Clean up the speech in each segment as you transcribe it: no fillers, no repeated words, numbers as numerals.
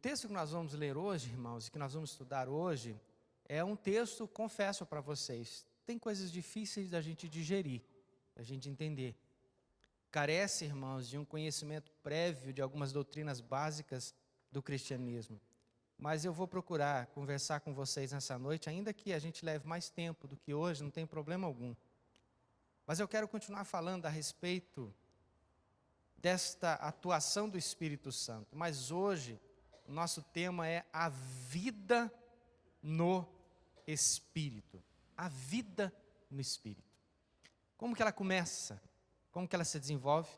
texto que nós vamos ler hoje, irmãos, e que nós vamos estudar hoje, é um texto, confesso para vocês, tem coisas difíceis da gente digerir, da gente entender. Carece, irmãos, de um conhecimento prévio de algumas doutrinas básicas do cristianismo. Mas eu vou procurar conversar com vocês nessa noite, ainda que a gente leve mais tempo do que hoje, não tem problema algum. Mas eu quero continuar falando a respeito desta atuação do Espírito Santo. Mas hoje, o nosso tema é a vida no Espírito. A vida no Espírito. Como que ela começa? Como que ela se desenvolve?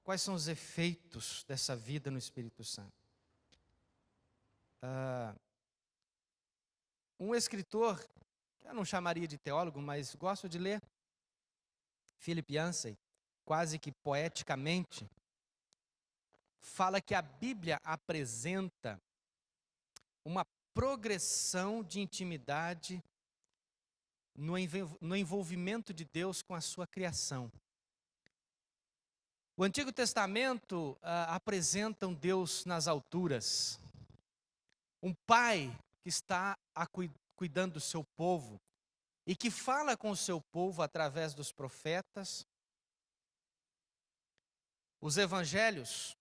Quais são os efeitos dessa vida no Espírito Santo? Um escritor, que eu não chamaria de teólogo, mas gosto de ler, Philip Yancey, quase que poeticamente, fala que a Bíblia apresenta uma progressão de intimidade no envolvimento de Deus com a sua criação. O Antigo Testamento apresenta um Deus nas alturas, um pai que está cuidando do seu povo e que fala com o seu povo através dos profetas. Os evangelhos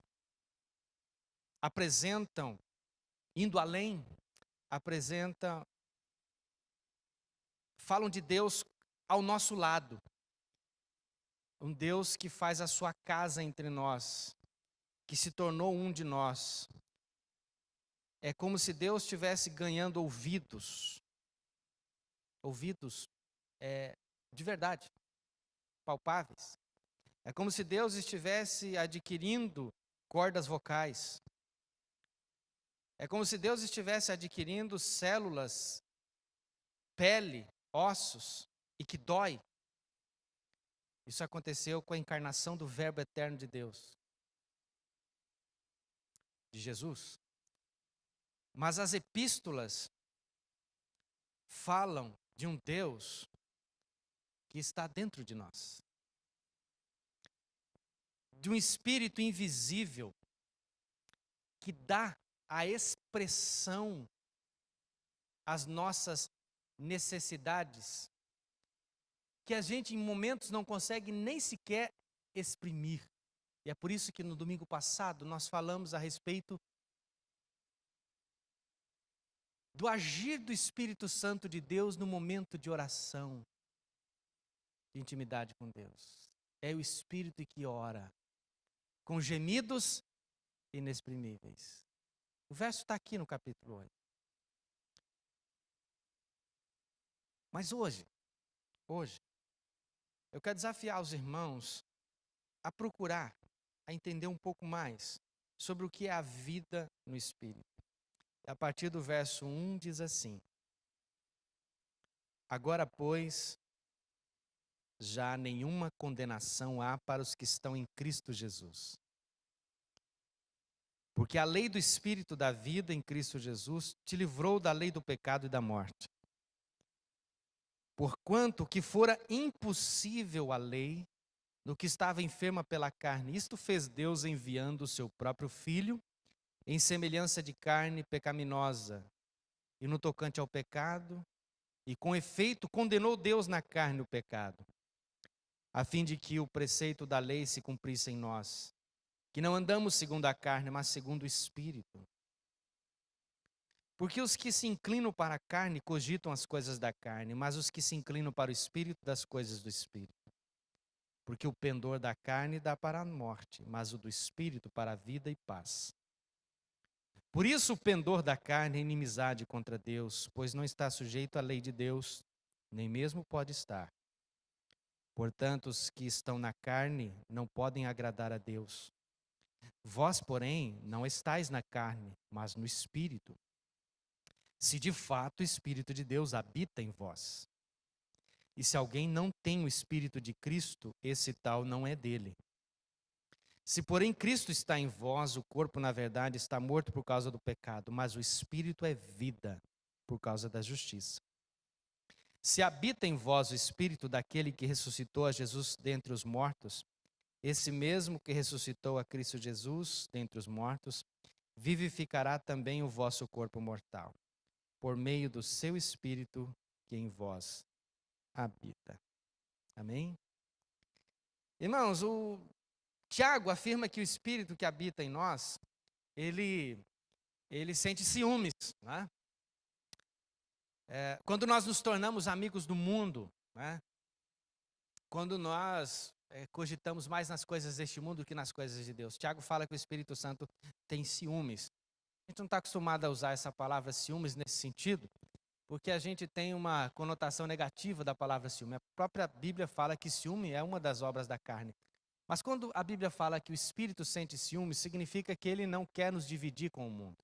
apresentam, indo além, falam de Deus ao nosso lado. Um Deus que faz a sua casa entre nós, que se tornou um de nós. É como se Deus estivesse ganhando ouvidos. Ouvidos de verdade, palpáveis. É como se Deus estivesse adquirindo cordas vocais. É como se Deus estivesse adquirindo células, pele, ossos, e que dói. Isso aconteceu com a encarnação do Verbo eterno de Deus, de Jesus. Mas as epístolas falam de um Deus que está dentro de nós. De um Espírito invisível que dá a expressão às nossas necessidades, que a gente em momentos não consegue nem sequer exprimir. E é por isso que no domingo passado nós falamos a respeito do agir do Espírito Santo de Deus no momento de oração, de intimidade com Deus. É o Espírito que ora, com gemidos inexprimíveis. O verso está aqui no capítulo 8. Mas hoje, eu quero desafiar os irmãos a procurar, a entender um pouco mais sobre o que é a vida no Espírito. A partir do verso 1 diz assim: agora, pois, já nenhuma condenação há para os que estão em Cristo Jesus. Porque a lei do Espírito da vida em Cristo Jesus te livrou da lei do pecado e da morte. Porquanto que fora impossível a lei, no que estava enferma pela carne, isto fez Deus enviando o seu próprio Filho, em semelhança de carne pecaminosa, e no tocante ao pecado, e com efeito condenou Deus na carne o pecado, a fim de que o preceito da lei se cumprisse em nós, que não andamos segundo a carne, mas segundo o Espírito. Porque os que se inclinam para a carne cogitam as coisas da carne, mas os que se inclinam para o Espírito, das coisas do Espírito. Porque o pendor da carne dá para a morte, mas o do Espírito para a vida e paz. Por isso o pendor da carne é inimizade contra Deus, pois não está sujeito à lei de Deus, nem mesmo pode estar. Portanto, os que estão na carne não podem agradar a Deus. Vós, porém, não estáis na carne, mas no Espírito. Se de fato o Espírito de Deus habita em vós. E se alguém não tem o Espírito de Cristo, esse tal não é dele. Se porém Cristo está em vós, o corpo na verdade está morto por causa do pecado, mas o Espírito é vida por causa da justiça. Se habita em vós o Espírito daquele que ressuscitou a Jesus dentre os mortos, esse mesmo que ressuscitou a Cristo Jesus dentre os mortos, vivificará também o vosso corpo mortal, por meio do seu Espírito que em vós habita. Amém? Irmãos, o Tiago afirma que o Espírito que habita em nós, ele sente ciúmes, né? Quando nós nos tornamos amigos do mundo, né? Quando nós cogitamos mais nas coisas deste mundo do que nas coisas de Deus. Tiago fala que o Espírito Santo tem ciúmes. A gente não está acostumado a usar essa palavra ciúmes nesse sentido, porque a gente tem uma conotação negativa da palavra ciúme. A própria Bíblia fala que ciúme é uma das obras da carne. Mas quando a Bíblia fala que o Espírito sente ciúme, significa que ele não quer nos dividir com o mundo.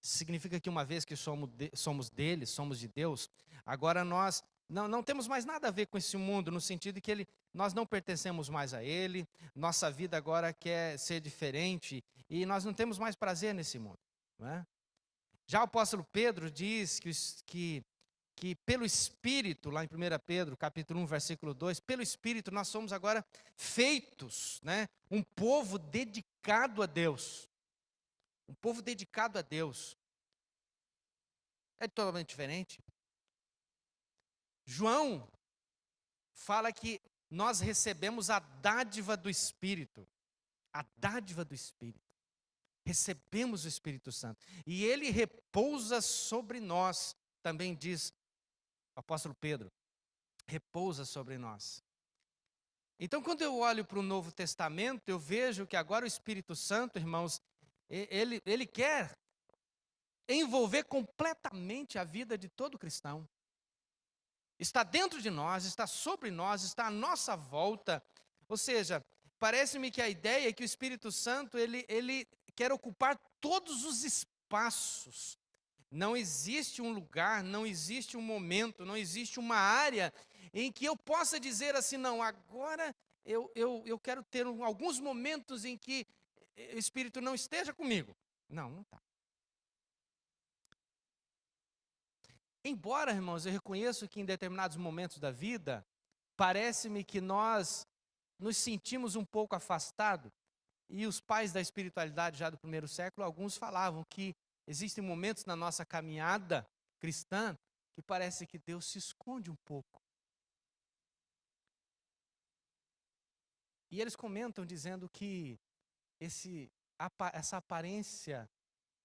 Significa que uma vez que somos dele, somos de Deus, agora nós não temos mais nada a ver com esse mundo, no sentido de que nós não pertencemos mais a ele, nossa vida agora quer ser diferente, e nós não temos mais prazer nesse mundo. Não é? Já o apóstolo Pedro diz que pelo Espírito, lá em 1 Pedro, capítulo 1, versículo 2, pelo Espírito nós somos agora feitos, né, um povo dedicado a Deus. Um povo dedicado a Deus. É totalmente diferente. João fala que nós recebemos a dádiva do Espírito. A dádiva do Espírito. Recebemos o Espírito Santo. E ele repousa sobre nós. Também diz o apóstolo Pedro. Repousa sobre nós. Então, quando eu olho para o Novo Testamento, eu vejo que agora o Espírito Santo, irmãos, ele quer envolver completamente a vida de todo cristão. Está dentro de nós, está sobre nós, está à nossa volta. Ou seja, parece-me que a ideia é que o Espírito Santo, ele quer ocupar todos os espaços. Não existe um lugar, não existe um momento, não existe uma área em que eu possa dizer assim, não, agora eu quero ter alguns momentos em que o Espírito não esteja comigo. Não está. Embora, irmãos, eu reconheço que em determinados momentos da vida, parece-me que nós nos sentimos um pouco afastados, e os pais da espiritualidade já do primeiro século, alguns falavam que existem momentos na nossa caminhada cristã que parece que Deus se esconde um pouco. E eles comentam dizendo que essa aparência,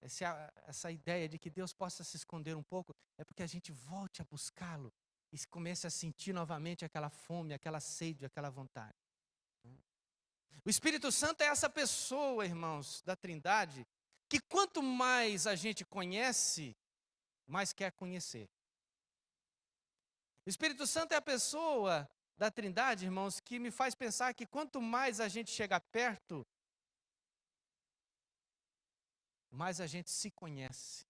essa ideia de que Deus possa se esconder um pouco, é porque a gente volte a buscá-lo e comece a sentir novamente aquela fome, aquela sede, aquela vontade. O Espírito Santo é essa pessoa, irmãos, da Trindade, que quanto mais a gente conhece, mais quer conhecer. O Espírito Santo é a pessoa da Trindade, irmãos, que me faz pensar que quanto mais a gente chega perto, mais a gente se conhece.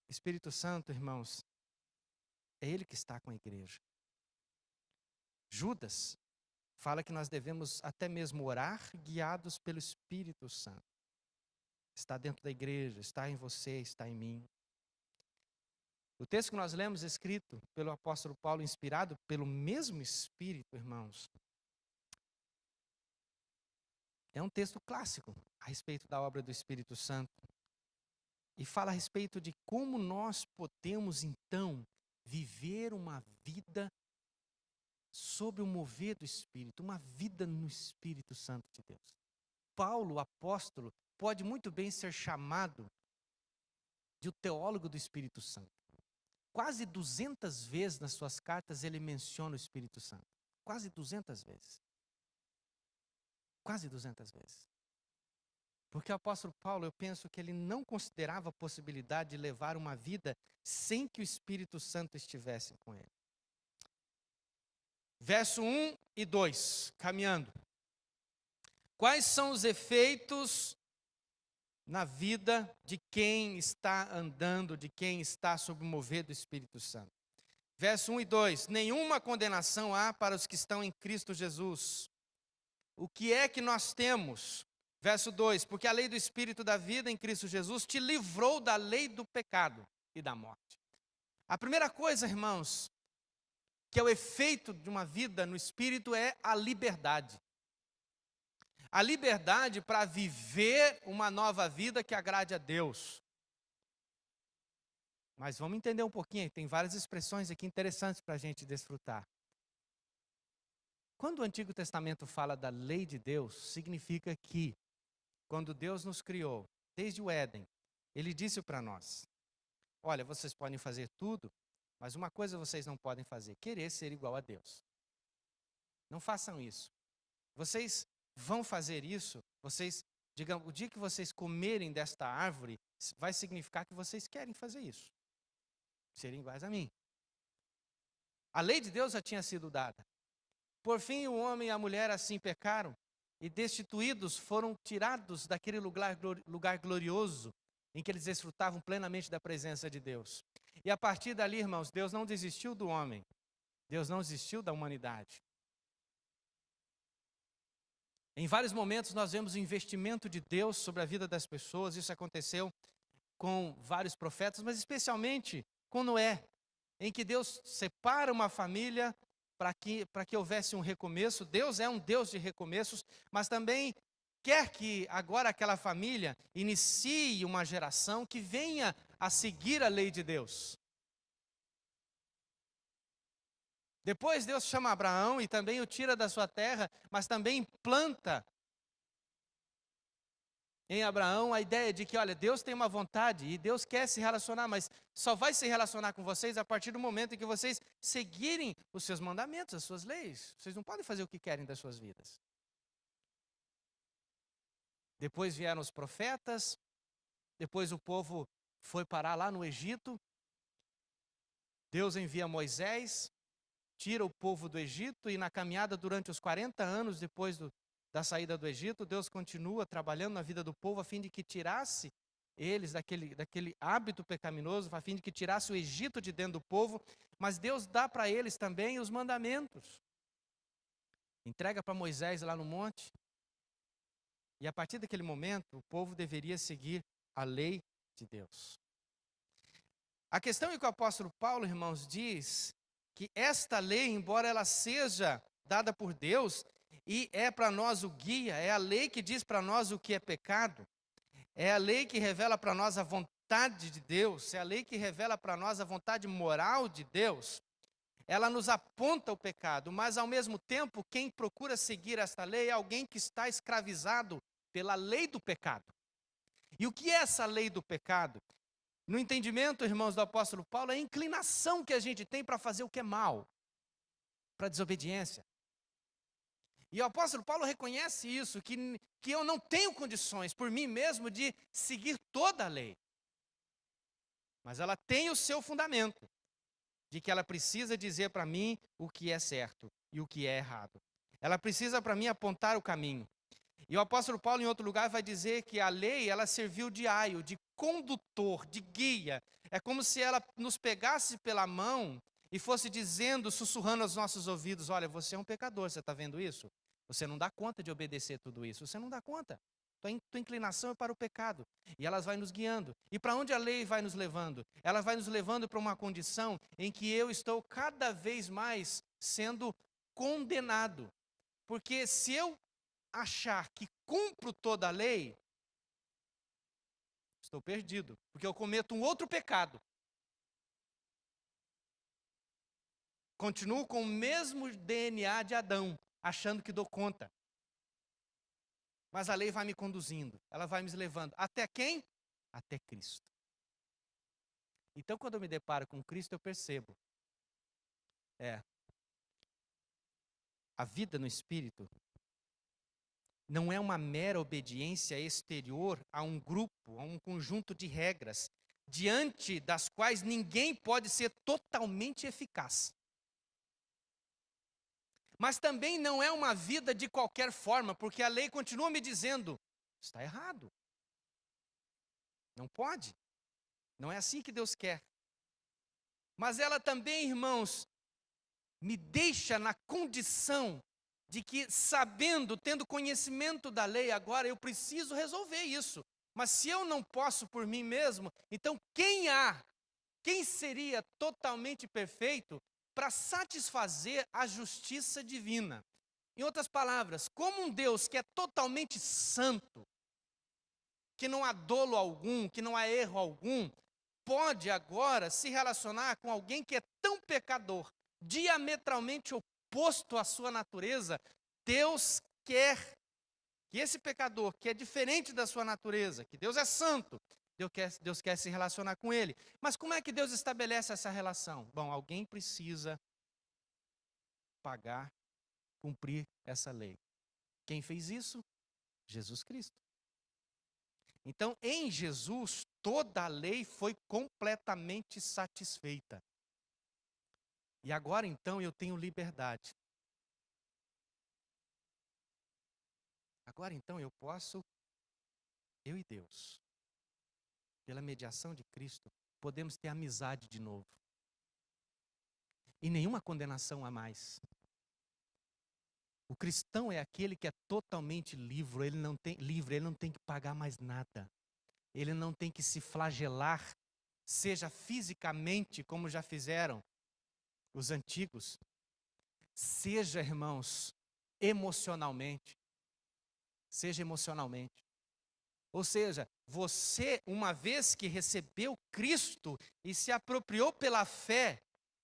Espírito Santo, irmãos, é Ele que está com a igreja. Judas fala que nós devemos até mesmo orar guiados pelo Espírito Santo. Está dentro da igreja, está em você, está em mim. O texto que nós lemos, escrito pelo apóstolo Paulo, inspirado pelo mesmo Espírito, irmãos, é um texto clássico a respeito da obra do Espírito Santo. E fala a respeito de como nós podemos, então, viver uma vida sob o mover do Espírito, uma vida no Espírito Santo de Deus. Paulo, o apóstolo, pode muito bem ser chamado de o teólogo do Espírito Santo. Quase 200 vezes nas suas cartas ele menciona o Espírito Santo. Quase 200 vezes. Quase 200 vezes. Porque o apóstolo Paulo, eu penso que ele não considerava a possibilidade de levar uma vida sem que o Espírito Santo estivesse com ele. Verso 1 e 2, caminhando. Quais são os efeitos na vida de quem está andando, de quem está sob o mover do Espírito Santo? Verso 1 e 2, nenhuma condenação há para os que estão em Cristo Jesus. O que é que nós temos? Verso 2, porque a lei do Espírito da vida em Cristo Jesus te livrou da lei do pecado e da morte. A primeira coisa, irmãos, que é o efeito de uma vida no Espírito é a liberdade. A liberdade para viver uma nova vida que agrade a Deus. Mas vamos entender um pouquinho, tem várias expressões aqui interessantes para a gente desfrutar. Quando o Antigo Testamento fala da lei de Deus, significa que, quando Deus nos criou, desde o Éden, Ele disse para nós: olha, vocês podem fazer tudo, mas uma coisa vocês não podem fazer, querer ser igual a Deus. Não façam isso. Vocês vão fazer isso, digamos, o dia que vocês comerem desta árvore, vai significar que vocês querem fazer isso. Serem iguais a mim. A lei de Deus já tinha sido dada. Por fim, o homem e a mulher assim pecaram, e destituídos foram tirados daquele lugar glorioso, em que eles desfrutavam plenamente da presença de Deus. E a partir dali, irmãos, Deus não desistiu do homem. Deus não desistiu da humanidade. Em vários momentos nós vemos o investimento de Deus sobre a vida das pessoas. Isso aconteceu com vários profetas, mas especialmente com Noé, em que Deus separa uma família para que houvesse um recomeço. Deus é um Deus de recomeços, mas também quer que agora aquela família inicie uma geração que venha a seguir a lei de Deus. Depois Deus chama Abraão e também o tira da sua terra, mas também planta em Abraão a ideia de que, olha, Deus tem uma vontade e Deus quer se relacionar, mas só vai se relacionar com vocês a partir do momento em que vocês seguirem os seus mandamentos, as suas leis. Vocês não podem fazer o que querem das suas vidas. Depois vieram os profetas, depois o povo foi parar lá no Egito. Deus envia Moisés, tira o povo do Egito, e na caminhada durante os 40 anos depois da saída do Egito, Deus continua trabalhando na vida do povo a fim de que tirasse eles daquele hábito pecaminoso, a fim de que tirasse o Egito de dentro do povo, mas Deus dá para eles também os mandamentos. Entrega para Moisés lá no monte, e a partir daquele momento o povo deveria seguir a lei de Deus. A questão é que o apóstolo Paulo, irmãos, diz que esta lei, embora ela seja dada por Deus, e é para nós o guia, é a lei que diz para nós o que é pecado, é a lei que revela para nós a vontade de Deus, é a lei que revela para nós a vontade moral de Deus. Ela nos aponta o pecado, mas ao mesmo tempo, quem procura seguir esta lei é alguém que está escravizado pela lei do pecado. E o que é essa lei do pecado? No entendimento, irmãos, do apóstolo Paulo, é a inclinação que a gente tem para fazer o que é mal, para a desobediência. E o apóstolo Paulo reconhece isso, que eu não tenho condições por mim mesmo de seguir toda a lei. Mas ela tem o seu fundamento, de que ela precisa dizer para mim o que é certo e o que é errado. Ela precisa para mim apontar o caminho. E o apóstolo Paulo, em outro lugar, vai dizer que a lei, ela serviu de aio, de condutor, de guia. É como se ela nos pegasse pela mão e fosse dizendo, sussurrando aos nossos ouvidos: olha, você é um pecador, você está vendo isso? Você não dá conta de obedecer tudo isso, você não dá conta. Tua inclinação é para o pecado. E ela vai nos guiando. E para onde a lei vai nos levando? Ela vai nos levando para uma condição em que eu estou cada vez mais sendo condenado. Porque se eu achar que cumpro toda a lei, estou perdido, porque eu cometo um outro pecado. Continuo com o mesmo DNA de Adão, achando que dou conta. Mas a lei vai me conduzindo, ela vai me levando. Até quem? Até Cristo. Então, quando eu me deparo com Cristo, eu percebo. A vida no Espírito não é uma mera obediência exterior a um grupo, a um conjunto de regras, diante das quais ninguém pode ser totalmente eficaz. Mas também não é uma vida de qualquer forma, porque a lei continua me dizendo: está errado. Não pode. Não é assim que Deus quer. Mas ela também, irmãos, me deixa na condição de que, sabendo, tendo conhecimento da lei, agora eu preciso resolver isso. Mas se eu não posso por mim mesmo, então quem seria totalmente perfeito para satisfazer a justiça divina? Em outras palavras, como um Deus que é totalmente santo, que não há dolo algum, que não há erro algum, pode agora se relacionar com alguém que é tão pecador, diametralmente oposto à sua natureza. Deus quer que esse pecador, que é diferente da sua natureza, que Deus é santo, Deus quer se relacionar com ele. Mas como é que Deus estabelece essa relação? Bom, alguém precisa pagar, cumprir essa lei. Quem fez isso? Jesus Cristo. Então, em Jesus, toda a lei foi completamente satisfeita. E agora, então, eu tenho liberdade. Agora, então, eu posso, eu e Deus, pela mediação de Cristo, podemos ter amizade de novo. E nenhuma condenação a mais. O cristão é aquele que é totalmente livre, ele não tem que pagar mais nada. Ele não tem que se flagelar, seja fisicamente, como já fizeram os antigos, seja, irmãos, emocionalmente. Seja emocionalmente. Ou seja, você, uma vez que recebeu Cristo e se apropriou pela fé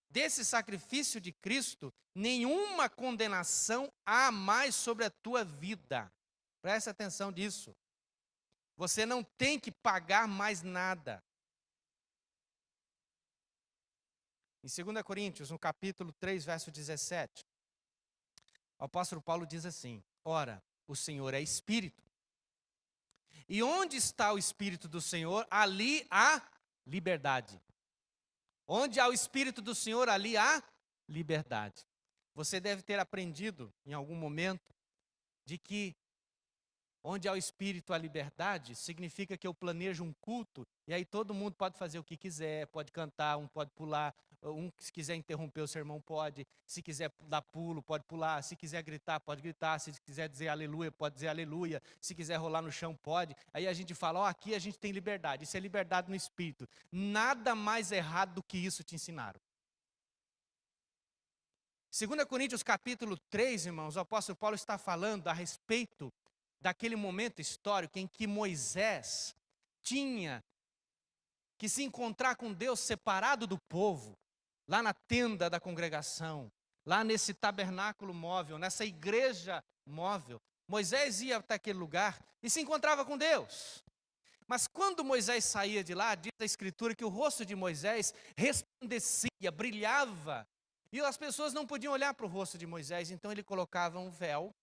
desse sacrifício de Cristo, nenhuma condenação há mais sobre a tua vida. Preste atenção nisso. Você não tem que pagar mais nada. Em 2 Coríntios, no capítulo 3, verso 17, o apóstolo Paulo diz assim: ora, o Senhor é Espírito. E onde está o Espírito do Senhor, ali há liberdade. Onde há o Espírito do Senhor, ali há liberdade. Você deve ter aprendido em algum momento de que onde há o Espírito, há liberdade, significa que eu planejo um culto e aí todo mundo pode fazer o que quiser, pode cantar, um pode pular, um se quiser interromper o sermão pode, se quiser dar pulo, pode pular, se quiser gritar, pode gritar, se quiser dizer aleluia, pode dizer aleluia, se quiser rolar no chão, pode. Aí a gente fala, ó, aqui a gente tem liberdade, isso é liberdade no Espírito. Nada mais errado do que isso te ensinaram. 2 Coríntios capítulo 3, irmãos, o apóstolo Paulo está falando a respeito daquele momento histórico em que Moisés tinha que se encontrar com Deus separado do povo, lá na tenda da congregação, lá nesse tabernáculo móvel, nessa igreja móvel. Moisés ia até aquele lugar e se encontrava com Deus. Mas quando Moisés saía de lá, diz a Escritura que o rosto de Moisés resplandecia, brilhava, e as pessoas não podiam olhar para o rosto de Moisés, então ele colocava um véu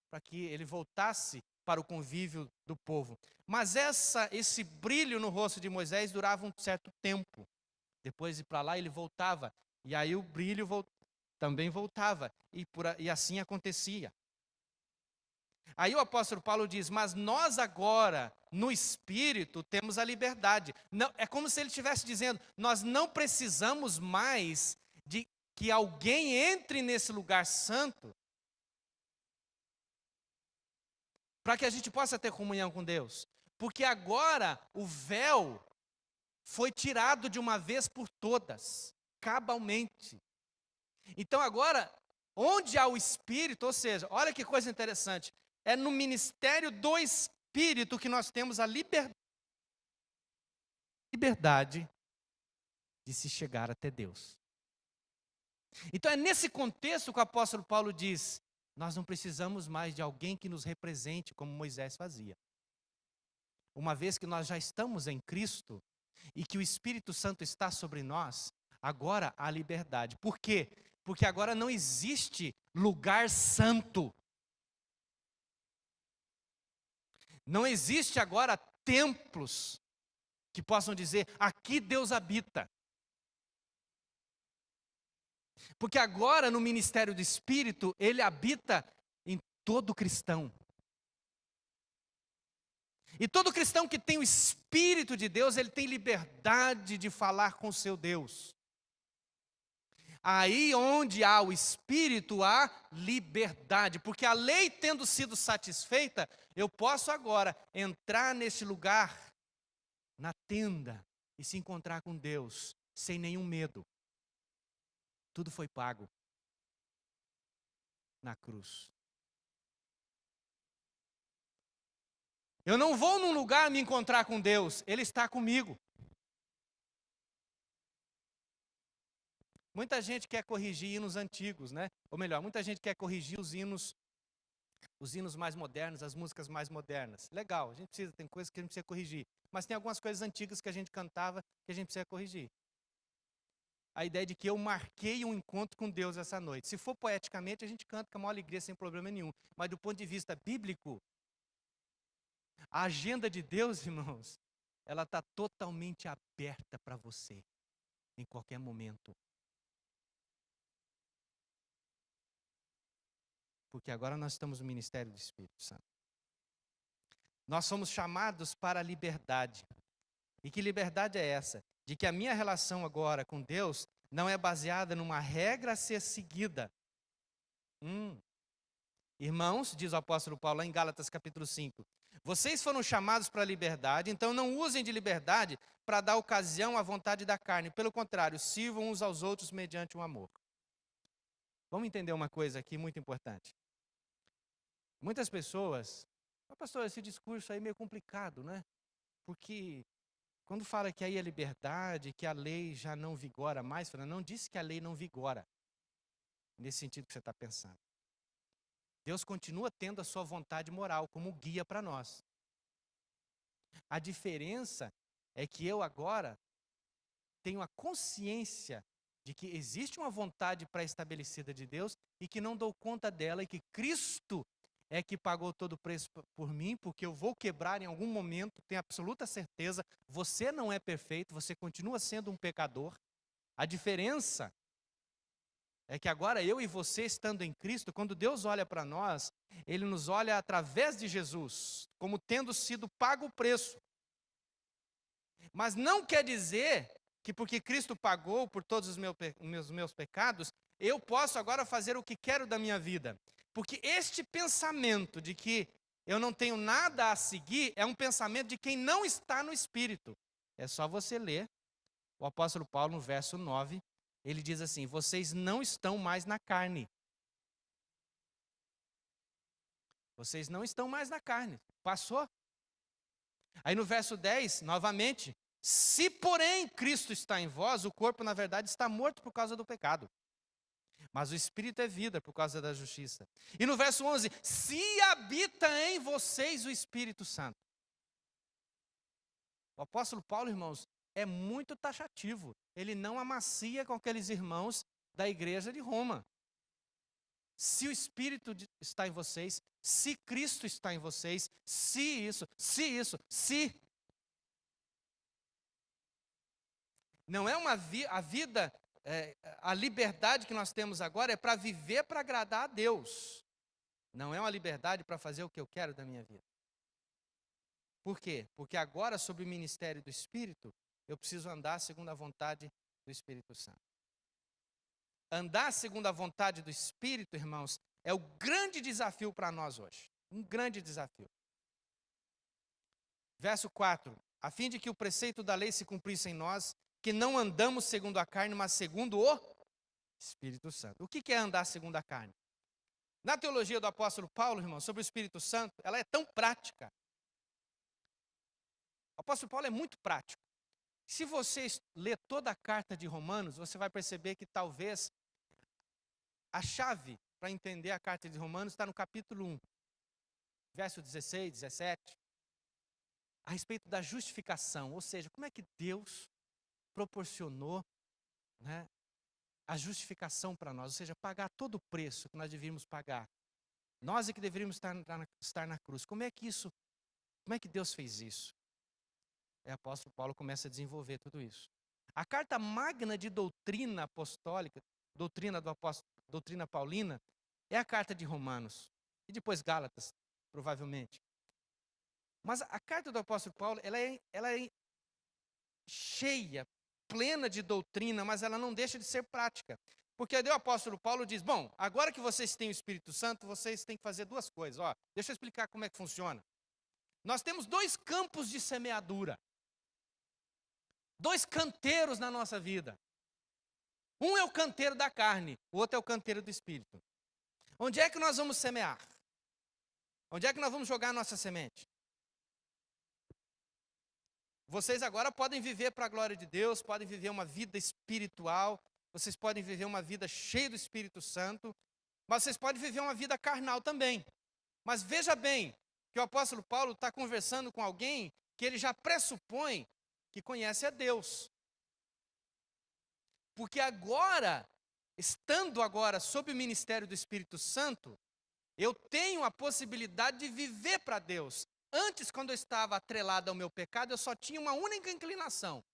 para que ele voltasse para o convívio do povo. Mas esse brilho no rosto de Moisés durava um certo tempo. Depois de ir para lá, ele voltava. E aí o brilho também voltava. E assim acontecia. Aí o apóstolo Paulo diz, mas nós agora, no Espírito, temos a liberdade. Não, é como se ele estivesse dizendo, nós não precisamos mais de que alguém entre nesse lugar santo para que a gente possa ter comunhão com Deus. Porque agora o véu foi tirado de uma vez por todas, cabalmente. Então agora, onde há o Espírito, ou seja, olha que coisa interessante, é no ministério do Espírito que nós temos a liberdade de se chegar até Deus. Então é nesse contexto que o apóstolo Paulo diz, nós não precisamos mais de alguém que nos represente como Moisés fazia. Uma vez que nós já estamos em Cristo e que o Espírito Santo está sobre nós, agora há liberdade. Por quê? Porque agora não existe lugar santo. Não existe agora templos que possam dizer, aqui Deus habita. Porque agora no ministério do Espírito, ele habita em todo cristão. E todo cristão que tem o Espírito de Deus, ele tem liberdade de falar com o seu Deus. Aí onde há o Espírito, há liberdade. Porque a lei tendo sido satisfeita, eu posso agora entrar nesse lugar, na tenda, e se encontrar com Deus, sem nenhum medo. Tudo foi pago. na cruz. Eu não vou num lugar me encontrar com Deus, Ele está comigo. Muita gente quer corrigir hinos antigos, né? Ou melhor, muita gente quer corrigir os hinos mais modernos, as músicas mais modernas. Legal, a gente precisa, tem coisas que a gente precisa corrigir. Mas tem algumas coisas antigas que a gente cantava que a gente precisa corrigir. A ideia de que eu marquei um encontro com Deus essa noite. Se for poeticamente, a gente canta com a maior alegria, sem problema nenhum. Mas do ponto de vista bíblico, a agenda de Deus, irmãos, ela está totalmente aberta para você, em qualquer momento. Porque agora nós estamos no ministério do Espírito Santo. Nós somos chamados para a liberdade. E que liberdade é essa? De que a minha relação agora com Deus não é baseada numa regra a ser seguida. Irmãos, diz o apóstolo Paulo lá em Gálatas capítulo 5, vocês foram chamados para a liberdade, então não usem de liberdade para dar ocasião à vontade da carne. Pelo contrário, sirvam uns aos outros mediante o amor. Vamos entender uma coisa aqui muito importante. Muitas pessoas, pastor, esse discurso aí é meio complicado, né? Porque quando fala que aí é liberdade, que a lei já não vigora mais, não disse que a lei não vigora, nesse sentido que você está pensando. Deus continua tendo a sua vontade moral como guia para nós. A diferença é que eu agora tenho a consciência de que existe uma vontade pré-estabelecida de Deus e que não dou conta dela e que Cristo é que pagou todo o preço por mim, porque eu vou quebrar em algum momento, tenho absoluta certeza, você não é perfeito, você continua sendo um pecador. A diferença é que agora eu e você estando em Cristo, quando Deus olha para nós, Ele nos olha através de Jesus, como tendo sido pago o preço. Mas não quer dizer que porque Cristo pagou por todos os meus pecados, eu posso agora fazer o que quero da minha vida. Porque este pensamento de que eu não tenho nada a seguir é um pensamento de quem não está no Espírito. É só você ler o apóstolo Paulo no verso 9, ele diz assim, vocês não estão mais na carne. Vocês não estão mais na carne. Passou. Aí no verso 10, novamente, se porém Cristo está em vós, o corpo na verdade está morto por causa do pecado. Mas o Espírito é vida por causa da justiça. E no verso 11, se habita em vocês o Espírito Santo. O apóstolo Paulo, irmãos, é muito taxativo. Ele não amacia com aqueles irmãos da igreja de Roma. Se o Espírito está em vocês, se Cristo está em vocês, se. Não é a vida, a liberdade que nós temos agora é para viver para agradar a Deus. Não é uma liberdade para fazer o que eu quero da minha vida. Por quê? Porque agora, sob o ministério do Espírito, eu preciso andar segundo a vontade do Espírito Santo. Andar segundo a vontade do Espírito, irmãos, é o grande desafio para nós hoje. Um grande desafio. Verso 4. A fim de que o preceito da lei se cumprisse em nós, que não andamos segundo a carne, mas segundo o Espírito Santo. O que é andar segundo a carne? Na teologia do apóstolo Paulo, irmão, sobre o Espírito Santo, ela é tão prática. O apóstolo Paulo é muito prático. Se você ler toda a carta de Romanos, você vai perceber que talvez a chave para entender a carta de Romanos está no capítulo 1, verso 16, 17, a respeito da justificação, ou seja, como é que Deus proporcionou, né, a justificação para nós, ou seja, pagar todo o preço que nós deveríamos pagar. Nós é que deveríamos estar na cruz. Como é que Deus fez isso? O apóstolo Paulo começa a desenvolver tudo isso. A carta magna de doutrina apostólica, doutrina paulina, é a carta de Romanos. E depois Gálatas, provavelmente. Mas a carta do apóstolo Paulo, ela é cheia, plena de doutrina, mas ela não deixa de ser prática. Porque aí o apóstolo Paulo diz, bom, agora que vocês têm o Espírito Santo, vocês têm que fazer duas coisas. Ó, deixa eu explicar como é que funciona. Nós temos dois campos de semeadura. Dois canteiros na nossa vida. Um é o canteiro da carne, o outro é o canteiro do Espírito. Onde é que nós vamos semear? Onde é que nós vamos jogar a nossa semente? Vocês agora podem viver para a glória de Deus, podem viver uma vida espiritual, vocês podem viver uma vida cheia do Espírito Santo, mas vocês podem viver uma vida carnal também. Mas veja bem, que o apóstolo Paulo está conversando com alguém que ele já pressupõe que conhece a Deus. Porque agora, estando agora sob o ministério do Espírito Santo, eu tenho a possibilidade de viver para Deus. Antes, quando eu estava atrelado ao meu pecado, eu só tinha uma única inclinação: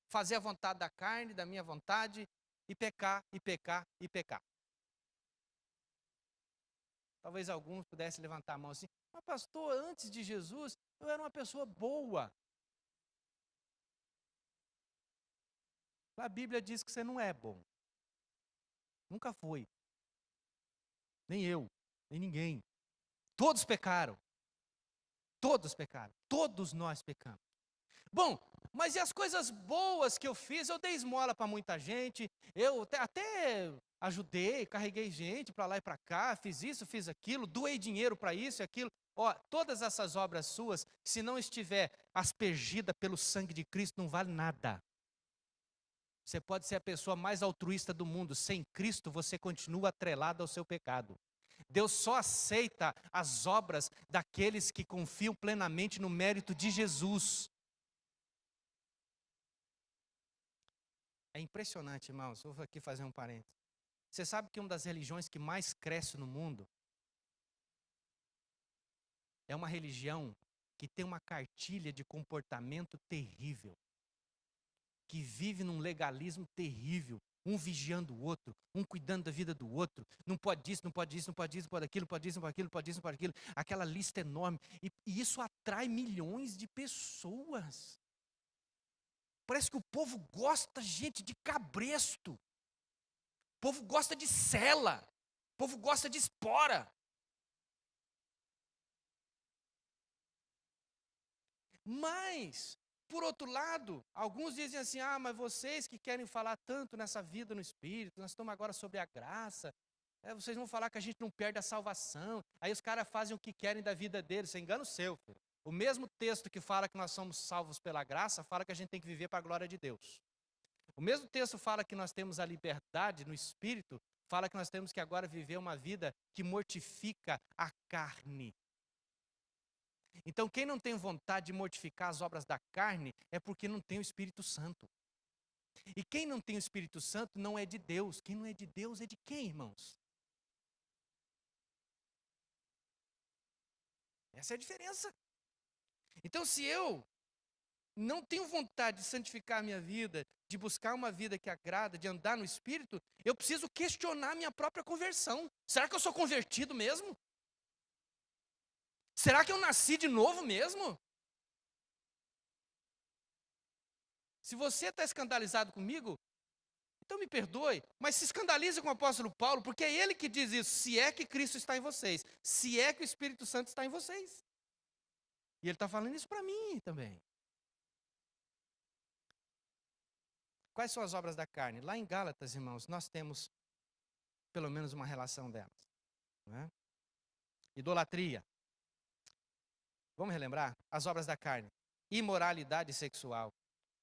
fazer a vontade da carne, da minha vontade, e pecar, e pecar, e pecar. Talvez alguns pudessem levantar a mão assim: mas pastor, antes de Jesus, eu era uma pessoa boa. A Bíblia diz que você não é bom. Nunca foi. Nem eu, nem ninguém. Todos pecaram. Todos pecaram. Todos nós pecamos. Bom, mas e as coisas boas que eu fiz? Eu dei esmola para muita gente, eu até ajudei, carreguei gente para lá e para cá, fiz isso, fiz aquilo, doei dinheiro para isso e aquilo. Ó, todas essas obras suas, se não estiver aspergida pelo sangue de Cristo, não vale nada. Você pode ser a pessoa mais altruísta do mundo, sem Cristo você continua atrelado ao seu pecado. Deus só aceita as obras daqueles que confiam plenamente no mérito de Jesus. É impressionante, irmãos, eu vou aqui fazer um parênteses. Você sabe que uma das religiões que mais cresce no mundo é uma religião que tem uma cartilha de comportamento terrível, que vive num legalismo terrível, um vigiando o outro, um cuidando da vida do outro, não pode isso, não pode isso, não pode isso, não pode aquilo, pode isso, não pode aquilo, pode isso, não pode aquilo, aquela lista enorme, e isso atrai milhões de pessoas. Parece que o povo gosta, gente, de cabresto. O povo gosta de cela. O povo gosta de espora. Mas, por outro lado, alguns dizem assim: ah, mas vocês que querem falar tanto nessa vida no Espírito, nós estamos agora sobre a graça, vocês vão falar que a gente não perde a salvação. Aí os caras fazem o que querem da vida deles. Isso é engano seu, filho. O mesmo texto que fala que nós somos salvos pela graça, fala que a gente tem que viver para a glória de Deus. O mesmo texto fala que nós temos a liberdade no Espírito, fala que nós temos que agora viver uma vida que mortifica a carne. Então, quem não tem vontade de mortificar as obras da carne, é porque não tem o Espírito Santo. E quem não tem o Espírito Santo não é de Deus. Quem não é de Deus é de quem, irmãos? Essa é a diferença. Então, se eu não tenho vontade de santificar a minha vida, de buscar uma vida que agrada, de andar no Espírito, eu preciso questionar a minha própria conversão. Será que eu sou convertido mesmo? Será que eu nasci de novo mesmo? Se você está escandalizado comigo, então me perdoe, mas se escandalize com o apóstolo Paulo, porque é ele que diz isso: se é que Cristo está em vocês, se é que o Espírito Santo está em vocês. E ele está falando isso para mim também. Quais são as obras da carne? Lá em Gálatas, irmãos, nós temos pelo menos uma relação delas. Não é? Idolatria. Vamos relembrar? As obras da carne: imoralidade sexual,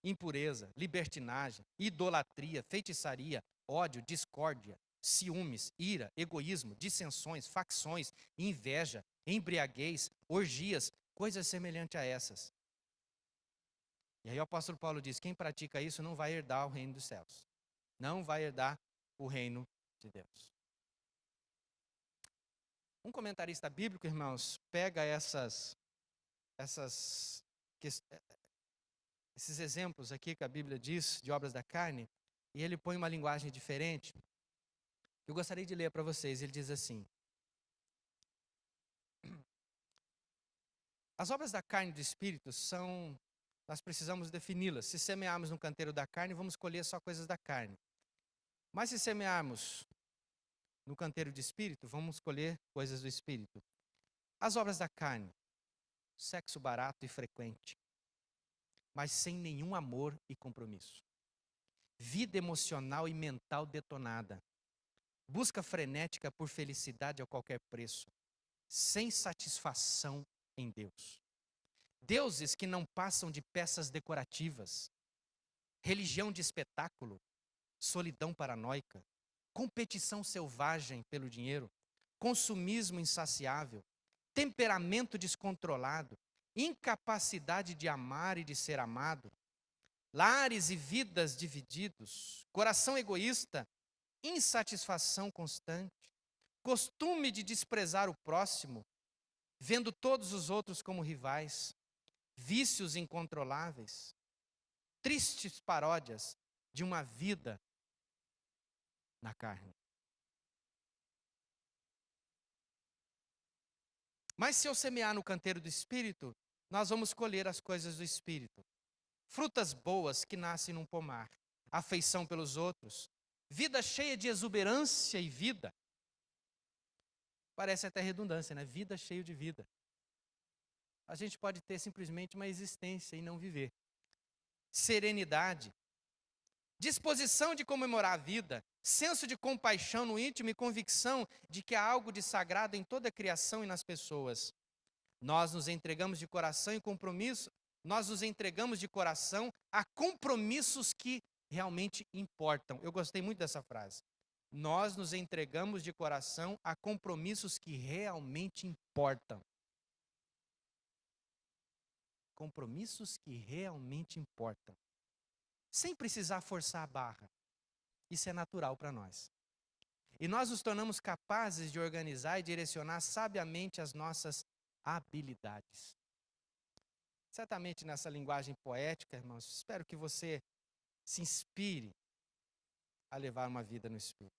impureza, libertinagem, idolatria, feitiçaria, ódio, discórdia, ciúmes, ira, egoísmo, dissensões, facções, inveja, embriaguez, orgias, coisas semelhantes a essas. E aí o apóstolo Paulo diz: quem pratica isso não vai herdar o reino dos céus. Não vai herdar o reino de Deus. Um comentarista bíblico, irmãos, pega esses exemplos aqui que a Bíblia diz de obras da carne, e ele põe uma linguagem diferente. Eu gostaria de ler para vocês. Ele diz assim: as obras da carne e do espírito são, nós precisamos defini-las. Se semearmos no canteiro da carne, vamos colher só coisas da carne. Mas se semearmos no canteiro de espírito, vamos colher coisas do espírito. As obras da carne: sexo barato e frequente, mas sem nenhum amor e compromisso. Vida emocional e mental detonada. busca frenética por felicidade a qualquer preço, sem satisfação em Deus. Deuses que não passam de peças decorativas, religião de espetáculo, solidão paranoica, competição selvagem pelo dinheiro, consumismo insaciável, temperamento descontrolado, incapacidade de amar e de ser amado, lares e vidas divididos, coração egoísta, insatisfação constante, costume de desprezar o próximo, vendo todos os outros como rivais, vícios incontroláveis, tristes paródias de uma vida na carne. Mas se eu semear no canteiro do Espírito, nós vamos colher as coisas do Espírito. Frutas boas que nascem num pomar, afeição pelos outros, vida cheia de exuberância e vida. Parece até redundância, né? Vida cheia de vida. A gente pode ter simplesmente uma existência e não viver. Serenidade, disposição de comemorar a vida, senso de compaixão no íntimo e convicção de que há algo de sagrado em toda a criação e nas pessoas. Nós nos entregamos de coração e compromisso, nós nos entregamos de coração a compromissos que realmente importam. Eu gostei muito dessa frase. Nós nos entregamos de coração a compromissos que realmente importam. Compromissos que realmente importam. Sem precisar forçar a barra. Isso é natural para nós. E nós nos tornamos capazes de organizar e direcionar sabiamente as nossas habilidades. Certamente nessa linguagem poética, irmãos, espero que você se inspire a levar uma vida no Espírito.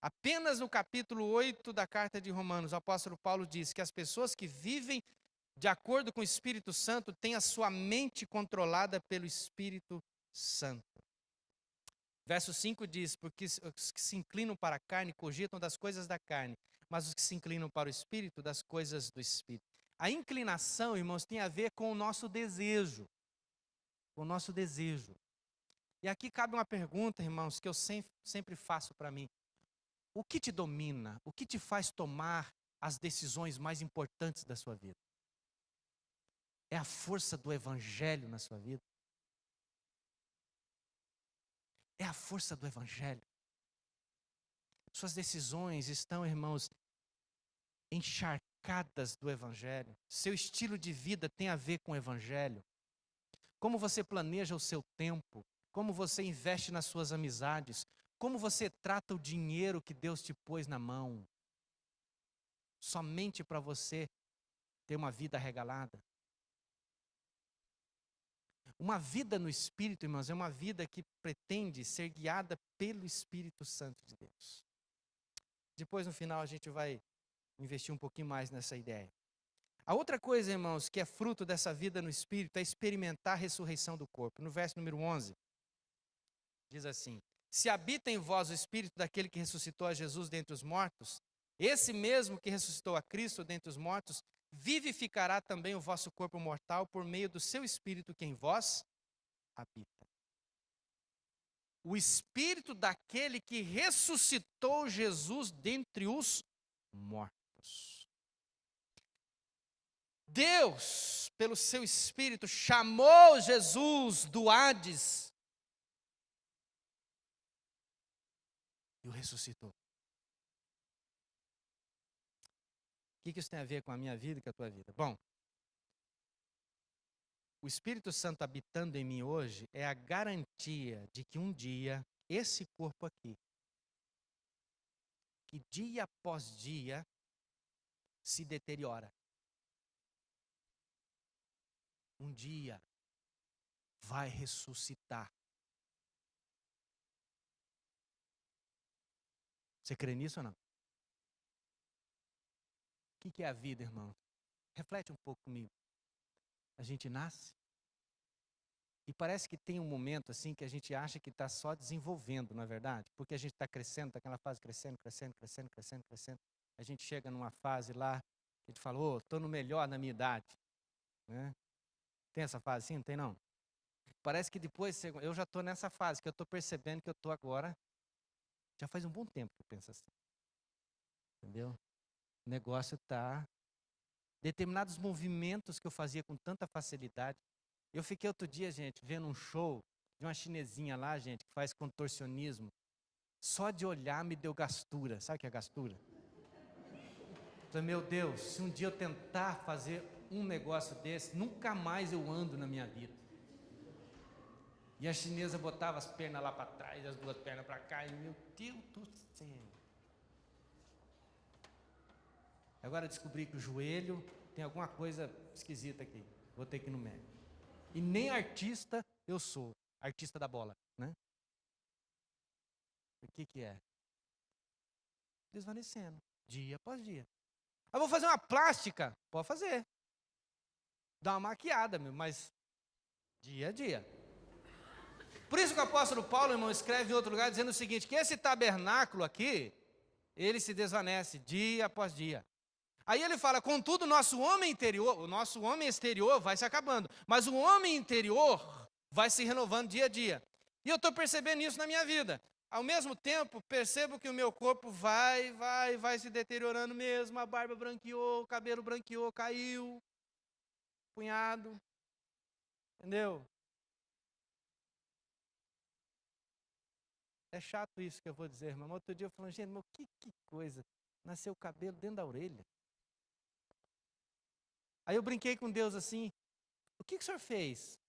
Apenas no capítulo 8 da carta de Romanos, o apóstolo Paulo diz que as pessoas que vivem de acordo com o Espírito Santo têm a sua mente controlada pelo Espírito Santo. Verso 5 diz, porque os que se inclinam para a carne cogitam das coisas da carne, mas os que se inclinam para o Espírito, das coisas do Espírito. A inclinação, irmãos, tem a ver com o nosso desejo. Com o nosso desejo. E aqui cabe uma pergunta, irmãos, que eu sempre faço para mim. O que te domina? O que te faz tomar as decisões mais importantes da sua vida? É a força do Evangelho na sua vida? É a força do Evangelho. Suas decisões estão, irmãos, encharcadas do Evangelho. Seu estilo de vida tem a ver com o Evangelho. Como você planeja o seu tempo, como você investe nas suas amizades, como você trata o dinheiro que Deus te pôs na mão, somente para você ter uma vida regalada. Uma vida no Espírito, irmãos, é uma vida que pretende ser guiada pelo Espírito Santo de Deus. Depois, no final, a gente vai investir um pouquinho mais nessa ideia. A outra coisa, irmãos, que é fruto dessa vida no Espírito é experimentar a ressurreição do corpo. No verso número 11, diz assim: se habita em vós o Espírito daquele que ressuscitou a Jesus dentre os mortos, esse mesmo que ressuscitou a Cristo dentre os mortos, vivificará também o vosso corpo mortal por meio do seu Espírito que em vós habita. O Espírito daquele que ressuscitou Jesus dentre os mortos. Deus, pelo seu Espírito, chamou Jesus do Hades e o ressuscitou. O que isso tem a ver com a minha vida e com a tua vida? Bom, o Espírito Santo habitando em mim hoje é a garantia de que um dia, esse corpo aqui, que dia após dia se deteriora, um dia vai ressuscitar. Você crê nisso ou não? O que é a vida, irmão? Reflete um pouco comigo. A gente nasce e parece que tem um momento assim que a gente acha que está só desenvolvendo, não é verdade? Porque a gente está crescendo, está aquela fase crescendo, crescendo, crescendo, crescendo, crescendo. A gente chega numa fase lá, a gente fala, estou no melhor na minha idade. Né? Tem essa fase assim? Não tem não? Parece que depois, eu já estou nessa fase, que eu estou percebendo que eu estou agora Já faz um bom tempo que eu penso assim. Entendeu? O negócio está... Determinados movimentos que eu fazia com tanta facilidade. Eu fiquei outro dia, gente, vendo um show de uma chinesinha lá, gente, que faz contorcionismo. Só de olhar me deu gastura. Sabe o que é gastura? Falei, meu Deus, se um dia eu tentar fazer um negócio desse, nunca mais eu ando na minha vida. E a chinesa botava as pernas lá para trás, as duas pernas para cá, e meu Deus do céu. Agora descobri que o joelho tem alguma coisa esquisita aqui. Vou ter que ir no médico. E nem artista eu sou. Artista da bola, né? O que é? Desvanecendo. Dia após dia. Ah, vou fazer uma plástica. Pode fazer. Dá uma maquiada, meu, mas dia a dia. Por isso que o apóstolo Paulo, irmão, escreve em outro lugar dizendo o seguinte, que esse tabernáculo aqui, ele se desvanece dia após dia. Aí ele fala, contudo, o nosso homem interior, o nosso homem exterior vai se acabando, mas o homem interior vai se renovando dia a dia. E eu estou percebendo isso na minha vida. Ao mesmo tempo, percebo que o meu corpo vai se deteriorando mesmo, a barba branqueou, o cabelo branqueou, caiu, punhado, entendeu? É chato isso que eu vou dizer, irmão. Outro dia eu falando, gente, mas que coisa, nasceu o cabelo dentro da orelha. Aí eu brinquei com Deus assim, o que o senhor fez?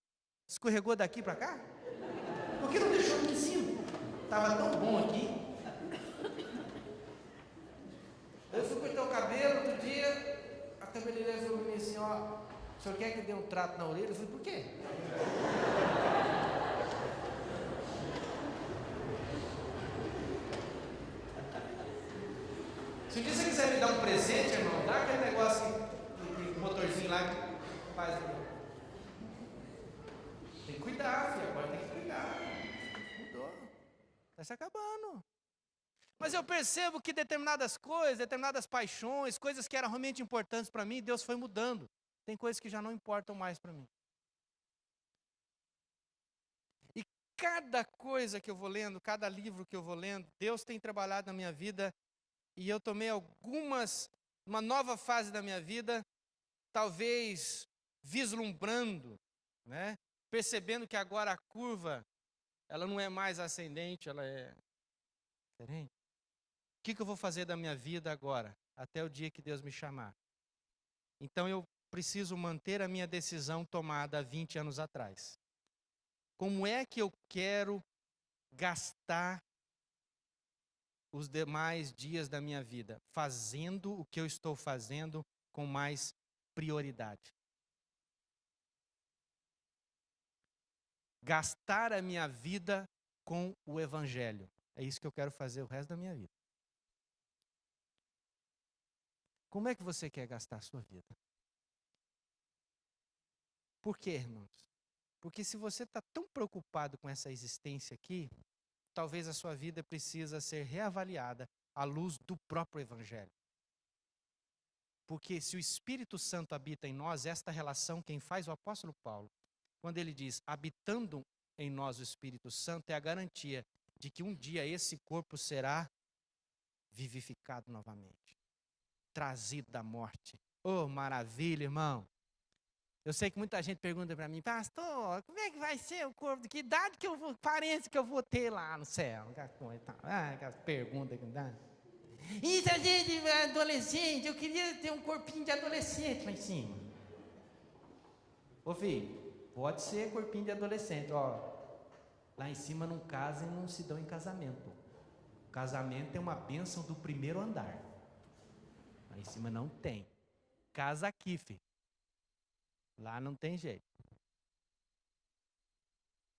Escorregou daqui para cá? Por que não deixou aqui em cima? Estava tão bom aqui. Eu fui cortar o cabelo outro dia, a cabeleireira falou para mim assim, ó, o senhor quer que dê um trato na orelha? Eu falei, por quê? Se um dia você quiser me dar um presente, irmão, dá aquele negócio, aquele motorzinho lá que faz... Tem que cuidar, filho, agora tem que cuidar. Mudou. Está se acabando. Mas eu percebo que determinadas coisas, determinadas paixões, coisas que eram realmente importantes para mim, Deus foi mudando. Tem coisas que já não importam mais para mim. E cada coisa que eu vou lendo, cada livro que eu vou lendo, Deus tem trabalhado na minha vida. E eu tomei uma nova fase da minha vida, talvez vislumbrando, né? Percebendo que agora a curva, ela não é mais ascendente, ela é diferente. O que eu vou fazer da minha vida agora, até o dia que Deus me chamar? Então eu preciso manter a minha decisão tomada há 20 anos atrás. Como é que eu quero gastar os demais dias da minha vida? Fazendo o que eu estou fazendo com mais prioridade. Gastar a minha vida com o Evangelho. É isso que eu quero fazer o resto da minha vida. Como é que você quer gastar a sua vida? Por quê, irmãos? Porque se você está tão preocupado com essa existência aqui, talvez a sua vida precisa ser reavaliada à luz do próprio Evangelho. Porque se o Espírito Santo habita em nós, esta relação, quem faz o apóstolo Paulo, quando ele diz, habitando em nós o Espírito Santo, é a garantia de que um dia esse corpo será vivificado novamente. Trazido da morte. Oh, maravilha, irmão. Eu sei que muita gente pergunta para mim, pastor, como é que vai ser o corpo? Que idade que eu vou, parece que eu vou ter lá no céu? Aquelas perguntas que dá. E se a gente é adolescente, eu queria ter um corpinho de adolescente lá em cima. Ô filho, pode ser corpinho de adolescente, ó. Lá em cima não casam e não se dão em casamento. O casamento é uma bênção do primeiro andar. Lá em cima não tem. Casa aqui, filho. Lá não tem jeito.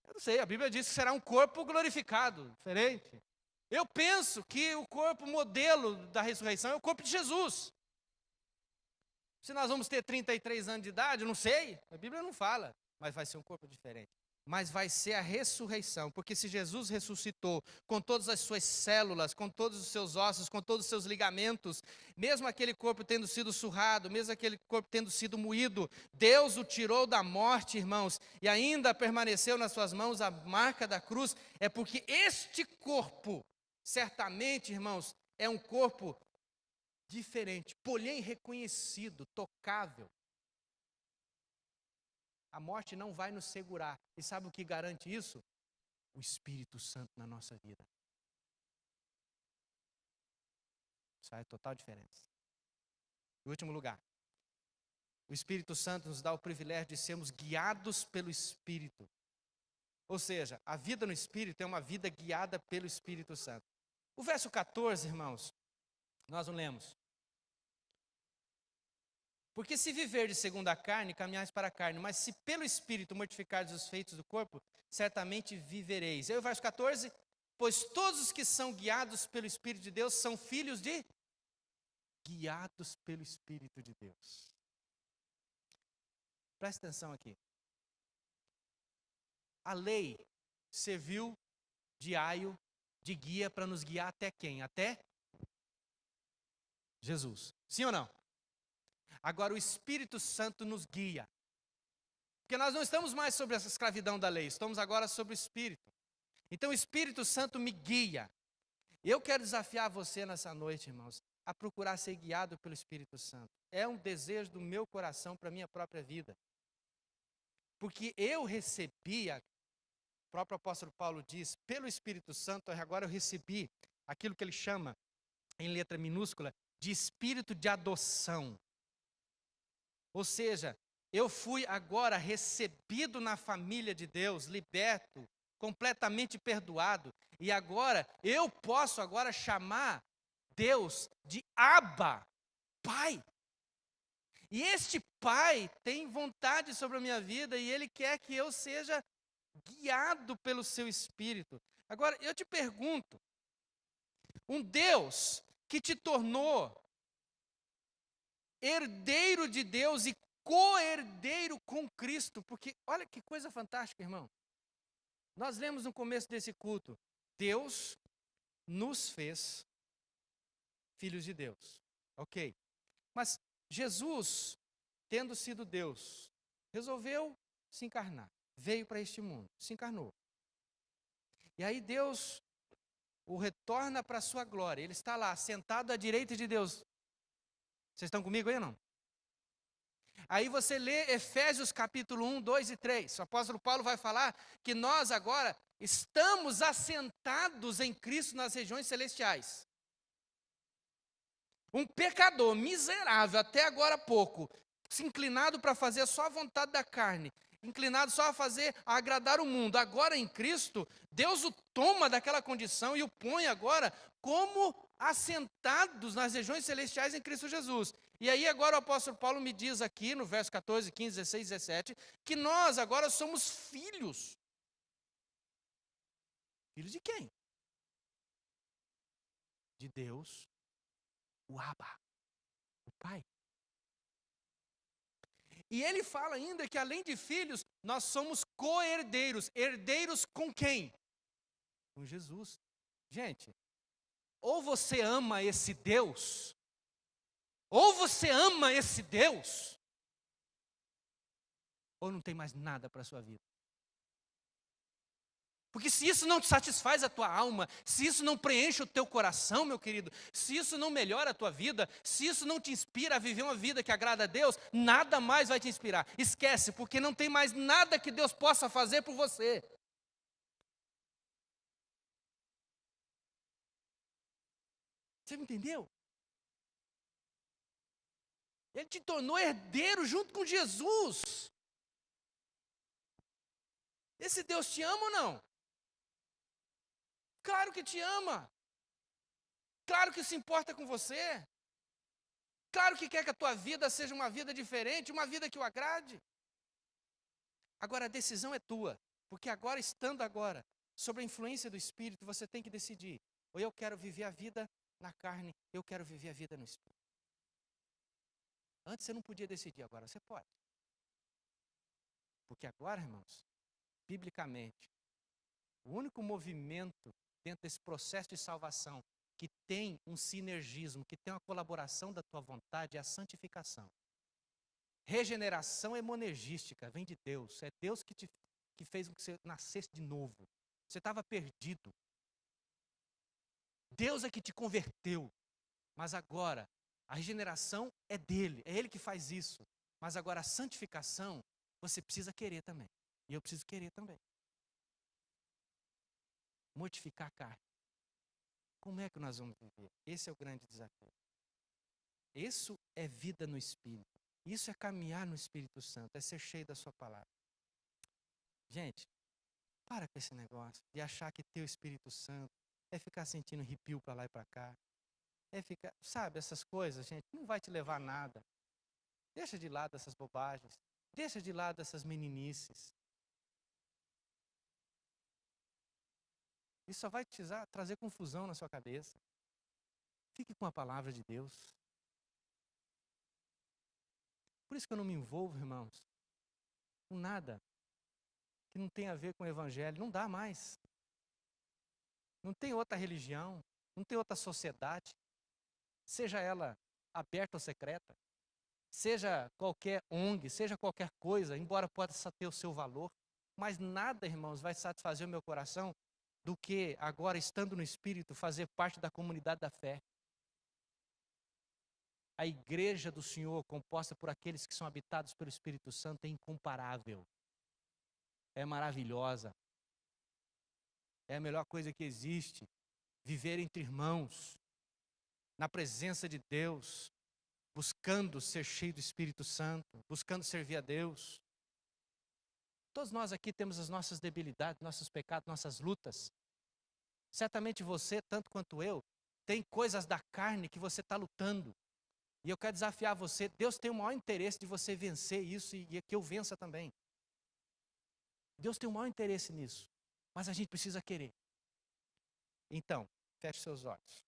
Eu não sei, a Bíblia diz que será um corpo glorificado, diferente. Eu penso que o corpo modelo da ressurreição é o corpo de Jesus. Se nós vamos ter 33 anos de idade, eu não sei, a Bíblia não fala, mas vai ser um corpo diferente. Mas vai ser a ressurreição, porque se Jesus ressuscitou com todas as suas células, com todos os seus ossos, com todos os seus ligamentos, mesmo aquele corpo tendo sido surrado, mesmo aquele corpo tendo sido moído, Deus o tirou da morte, irmãos, e ainda permaneceu nas suas mãos a marca da cruz, é porque este corpo Certamente, irmãos, é um corpo diferente, porém reconhecido, tocável. A morte não vai nos segurar. E sabe o que garante isso? O Espírito Santo na nossa vida. Isso faz total diferença. Em último lugar, o Espírito Santo nos dá o privilégio de sermos guiados pelo Espírito. Ou seja, a vida no Espírito é uma vida guiada pelo Espírito Santo. O verso 14, irmãos, nós não lemos. Porque se viverdes segundo a carne, caminhais para a carne, mas se pelo Espírito mortificardes os feitos do corpo, certamente vivereis. Aí o verso 14, pois todos os que são guiados pelo Espírito de Deus são filhos de... Guiados pelo Espírito de Deus. Presta atenção aqui. A lei serviu de aio, de guia para nos guiar até quem? Até Jesus. Sim ou não? Agora o Espírito Santo nos guia. Porque nós não estamos mais sobre essa escravidão da lei, estamos agora sobre o Espírito. Então o Espírito Santo me guia. Eu quero desafiar você nessa noite, irmãos, a procurar ser guiado pelo Espírito Santo. É um desejo do meu coração para a minha própria vida. Porque eu recebia, o próprio apóstolo Paulo diz, pelo Espírito Santo, agora eu recebi aquilo que ele chama, em letra minúscula, de espírito de adoção. Ou seja, eu fui agora recebido na família de Deus, liberto, completamente perdoado. E agora, eu posso agora chamar Deus de Abba, Pai. E este Pai tem vontade sobre a minha vida e Ele quer que eu seja guiado pelo seu Espírito. Agora, eu te pergunto, um Deus que te tornou herdeiro de Deus e co-herdeiro com Cristo, porque olha que coisa fantástica, irmão. Nós lemos no começo desse culto, Deus nos fez filhos de Deus, ok? Mas Jesus, tendo sido Deus, resolveu se encarnar, veio para este mundo, se encarnou. E aí Deus o retorna para a sua glória, ele está lá, sentado à direita de Deus. Vocês estão comigo aí ou não? Aí você lê Efésios capítulo 1, 2 e 3. O apóstolo Paulo vai falar que nós agora estamos assentados em Cristo nas regiões celestiais. Um pecador miserável até agora há pouco, se inclinado para fazer só a vontade da carne, inclinado só a agradar o mundo. Agora em Cristo, Deus o toma daquela condição e o põe agora como assentados nas regiões celestiais em Cristo Jesus. E aí agora o apóstolo Paulo me diz aqui no verso 14, 15, 16, 17, que nós agora somos filhos. Filhos de quem? De Deus, o Abba, o Pai. E ele fala ainda que além de filhos, nós somos co-herdeiros. Herdeiros com quem? Com Jesus. Gente, ou você ama esse Deus, ou você ama esse Deus, ou não tem mais nada para a sua vida. Porque se isso não te satisfaz a tua alma, se isso não preenche o teu coração, meu querido, se isso não melhora a tua vida, se isso não te inspira a viver uma vida que agrada a Deus, nada mais vai te inspirar. Esquece, porque não tem mais nada que Deus possa fazer por você. Você me entendeu? Ele te tornou herdeiro junto com Jesus. Esse Deus te ama ou não? Claro que te ama. Claro que se importa com você. Claro que quer que a tua vida seja uma vida diferente, uma vida que o agrade. Agora a decisão é tua, porque agora, estando agora, sob a influência do Espírito, você tem que decidir. Ou eu quero viver a vida na carne, eu quero viver a vida no Espírito. Antes você não podia decidir, agora você pode. Porque agora, irmãos, biblicamente, o único movimento dentro desse processo de salvação que tem um sinergismo, que tem uma colaboração da tua vontade, é a santificação. Regeneração é monergística, vem de Deus. É Deus que fez com que você nascesse de novo. Você estava perdido. Deus é que te converteu, mas agora a regeneração é dele, é ele que faz isso. Mas agora a santificação, você precisa querer também. E eu preciso querer também. Mortificar a carne. Como é que nós vamos viver? Esse é o grande desafio. Isso é vida no Espírito. Isso é caminhar no Espírito Santo, é ser cheio da sua palavra. Gente, para com esse negócio de achar que ter o Espírito Santo é ficar sentindo arrepio para lá e para cá. É ficar, sabe, essas coisas, gente, não vai te levar a nada. Deixa de lado essas bobagens. Deixa de lado essas meninices. Isso só vai trazer confusão na sua cabeça. Fique com a palavra de Deus. Por isso que eu não me envolvo, irmãos, com nada que não tem a ver com o Evangelho. Não dá mais. Não tem outra religião, não tem outra sociedade, seja ela aberta ou secreta, seja qualquer ONG, seja qualquer coisa, embora possa ter o seu valor, mas nada, irmãos, vai satisfazer o meu coração do que, agora estando no Espírito, fazer parte da comunidade da fé. A igreja do Senhor, composta por aqueles que são habitados pelo Espírito Santo, é incomparável, é maravilhosa, é a melhor coisa que existe. Viver entre irmãos, na presença de Deus, buscando ser cheio do Espírito Santo, buscando servir a Deus. Todos nós aqui temos as nossas debilidades, nossos pecados, nossas lutas. Certamente você, tanto quanto eu, tem coisas da carne que você está lutando. E eu quero desafiar você, Deus tem o maior interesse de você vencer isso e que eu vença também. Deus tem o maior interesse nisso, mas a gente precisa querer. Então, feche seus olhos.